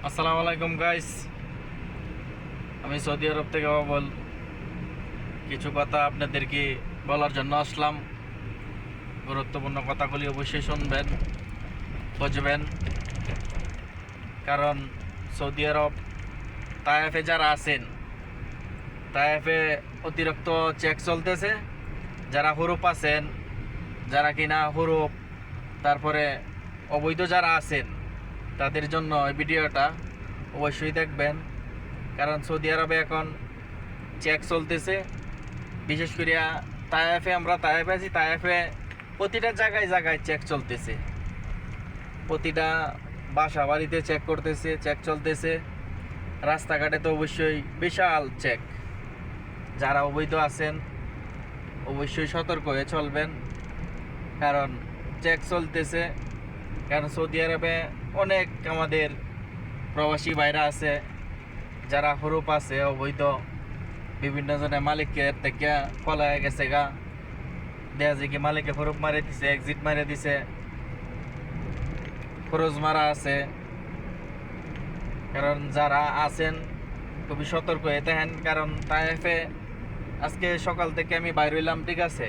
আসসালামু আলাইকুম গাইস, আমি সৌদি আরব থেকে বল কিছু কথা আপনাদেরকে বলার জন্য আসলাম। গুরুত্বপূর্ণ কথাগুলি অবশ্যই শুনবেন, বুঝবেন। কারণ সৌদি আরব তায়েফে যারা আছেন, তায়েফে অতিরিক্ত চেক চলতেছে। যারা হুরুপ আছেন, যারা কিনা হুরুপ, তারপরে অবৈধ যারা আছেন, তাদের জন্য এই ভিডিওটা অবশ্যই দেখবেন। কারণ সৌদি আরবে এখন চেক চলতেছে, বিশেষ করে তায়েফে। আমরা তায়েফে আছি, তায়েফে প্রতিটা জায়গায় জায়গায় চেক চলতেছে। প্রতিটা বাসা বাড়িতে চেক করতেছে, চেক চলতেছে। রাস্তাঘাটে তো অবশ্যই বিশাল চেক। যারা অবৈধ আছেন অবশ্যই সতর্ক হয়ে চলবেন, কারণ চেক চলতেছে। কারণ সৌদি আরবে অনেক আমাদের প্রবাসী ভাইরা আছে, যারা হরুপ আছে অবৈধ, বিভিন্ন জনের মালিকের থেকে পলায় গেছে গা। দেখা যায় কি মালিকে হরুপ মারে দিছে, এক্সিট মারে দিছে, খরচ মারা আছে। কারণ যারা আছেন খুবই সতর্ক হয়ে থাকেন। কারণ তায়েফে আজকে সকাল থেকে আমি বাইর হইলাম, ঠিক আছে,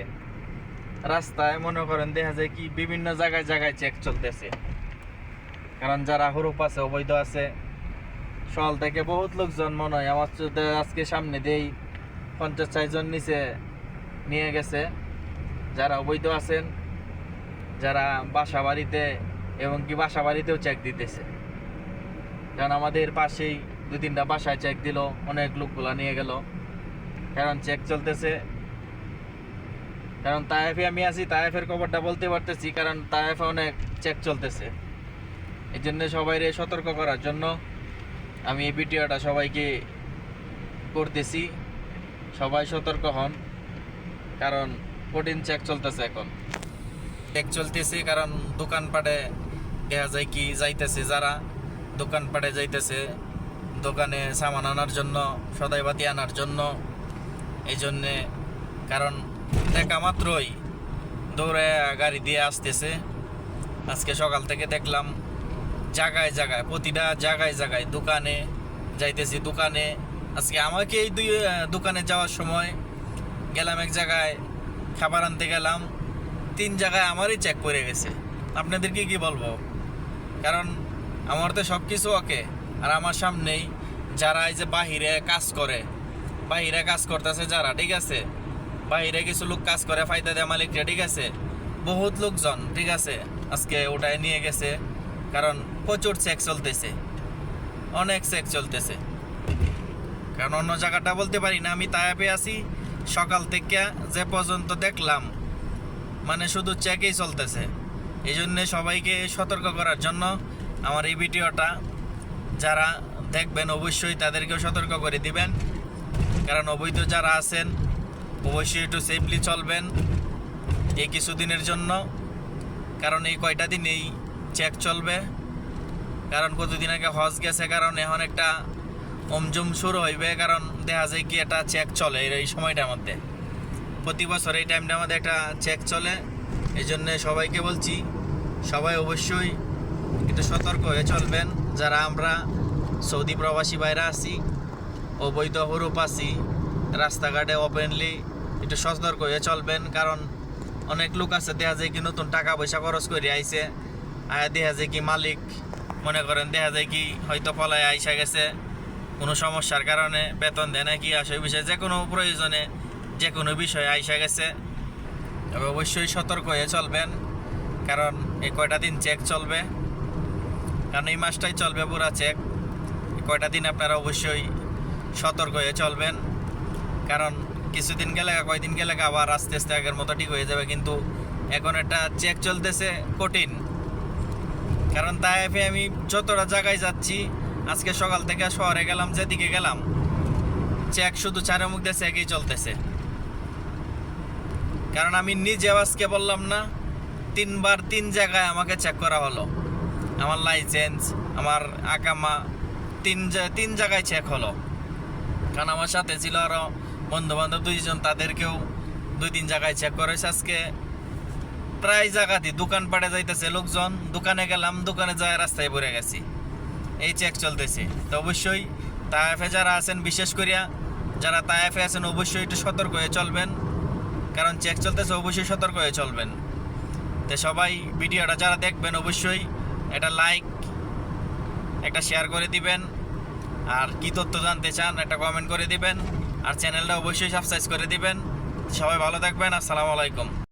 রাস্তায় মনে করেন দেখা যায় কি বিভিন্ন জায়গায় জায়গায় চেক চলতেছে। কারণ যারা হরুপ আছে অবৈধ আছে, সকাল থেকে বহুত লোকজন মনে হয় আমার আজকে সামনে দেই 50-60 জন নিচে নিয়ে গেছে, যারা অবৈধ আছেন, যারা বাসা বাড়িতে, এবং কি বাসা বাড়িতেও চেক দিতেছে। কারণ আমাদের পাশেই 2-3টা বাসায় চেক দিল, অনেক লোকগুলা নিয়ে গেল। কারণ চেক চলতেছে। কারণ তায়েফে আমি আছি, তায়েফের খবরটা বলতে পারতেছি, কারণ তায়েফে অনেক চেক চলতেছে। এই জন্য সবাইকে সতর্ক করার জন্য আমি এই ভিডিওটা সবাইকে করতেছি। সবাই সতর্ক হন, কারণ কঠিন চেক চলতেছে। এখন চেক চলতেছে কারণ দোকানপাটে দেখা যায় কি যাইতেছে, যারা দোকানপাটে যাইতেছে দোকানে সামান আনার জন্য, সদাইবাতি আনার জন্য। এই জন্যে কারণ দেখা মাত্রই দৌড়ে গাড়ি দিয়ে আসতেছে। আজকে সকাল থেকে দেখলাম জায়গায় জায়গায়, প্রতিটা জায়গায় জায়গায় দোকানে যাইতেছি। দোকানে আজকে আমাকে এই দোকানে যাওয়ার সময় গেলাম, এক জায়গায় খাবার আনতে গেলাম, 3 জায়গায় আমারই চেক করে গেছে। আপনাদেরকে কি বলবো, কারণ আমার তো সব কিছু ওকে। আর আমার সামনেই যারা এই যে বাহিরে কাজ করে, বাহিরে কাজ করতেছে যারা, ঠিক আছে, বাহিরে কিছু লোক কাজ করে ফায়দা দেয় মালিকরা, ঠিক আছে, বহুত লোকজন, ঠিক আছে, আজকে ওটাই নিয়ে গেছে। কারণ প্রচুর চেক চলতেছে, অনেক চেক চলতেছে। কারণ অন্য জায়গাটা বলতে পারি না, আমি তায়েফে আছি। সকাল থেকে যে পর্যন্ত দেখলাম মানে শুধু চেকই চলতেছে। এই জন্যে সবাইকে সতর্ক করার জন্য আমার এই ভিডিওটা যারা দেখবেন অবশ্যই তাদেরকেও সতর্ক করে দিবেন। কারণ অবৈধ যারা আছেন অবশ্যই একটু সেফলি চলবেন এই কিছুদিনের জন্য। কারণ এই কয়টা দিন এই চেক চলবে। কারণ কতদিন আগে হজ গেছে, কারণ এখন একটা অমজম শুরু হইবে। কারণ দেখা যায় কি একটা চেক চলে এই সময়টার মধ্যে, প্রতি বছর এই টাইমটার মধ্যে একটা চেক চলে। এই জন্যে সবাইকে বলছি, সবাই অবশ্যই একটু সতর্ক হয়ে চলবেন। যারা আমরা সৌদি প্রবাসী বাইরে আছি, অবৈধ হরুপ আছি, রাস্তাঘাটে ওপেনলি একটু সতর্ক হয়ে চলবেন। কারণ অনেক লোক আছে দেখা যায় কি নতুন টাকা পয়সা খরচ করে আইছে, দেখা যায় কি মালিক মনে করেন দেখা যায় কি হয়তো পলায় আইসা গেছে কোনো সমস্যার কারণে, বেতন দেয় না কি আসে বিষয়ে, যে কোনো প্রয়োজনে যে কোনো বিষয়ে আইসা গেছে। তবে অবশ্যই সতর্ক হয়ে চলবেন, কারণ এই কয়টা দিন চেক চলবে। কারণ এই মাসটাই চলবে পুরা চেক। কয়টা দিন আপনারা অবশ্যই সতর্ক হয়ে চলবেন। কারণ কিছুদিন গেলে, কয়দিন গেলে আবার আস্তে আস্তে আগের মতো ঠিক হয়ে যাবে। কিন্তু এখন একটা চেক চলতেছে কঠিন। কারণ তাইফে আমি যতটা জায়গায় যাচ্ছি, আজকে সকাল থেকে শহরে গেলাম, যেদিকে গেলাম চেক শুধু চারে মুখ দিয়ে চেকই চলতেছে। কারণ আমি নিজে আজকে বললাম না, 3 জায়গায় আমাকে চেক করা হলো। আমার লাইসেন্স, আমার আকামা, 3 জায়গায় চেক হলো। কারণ আমার সাথে ছিল আরও বন্ধু বান্ধব 2 জন, তাদেরকেও 2-3 জায়গায় চেক করেছে। আজকে প্রায় জায়গাতেই দোকানপাটে যাইতেছে লোকজন, দোকানে গেলাম, দোকানে যায় রাস্তায় পড়ে গেছি। এই চেক চলতেছে। তো অবশ্যই তায়েফে যারা আছেন, বিশেষ করিয়া যারা তায়েফে আছেন, অবশ্যই একটু সতর্ক হয়ে চলবেন, কারণ চেক চলতেছে, অবশ্যই সতর্ক হয়ে চলবেন। তো সবাই ভিডিওটা যারা দেখবেন অবশ্যই একটা লাইক, একটা শেয়ার করে দিবেন, আর কি তথ্য জানতে চান একটা কমেন্ট করে দিবেন, আর চ্যানেলটা অবশ্যই সাবস্ক্রাইব করে দিবেন। সবাই ভালো থাকবেন, আসসালামু আলাইকুম।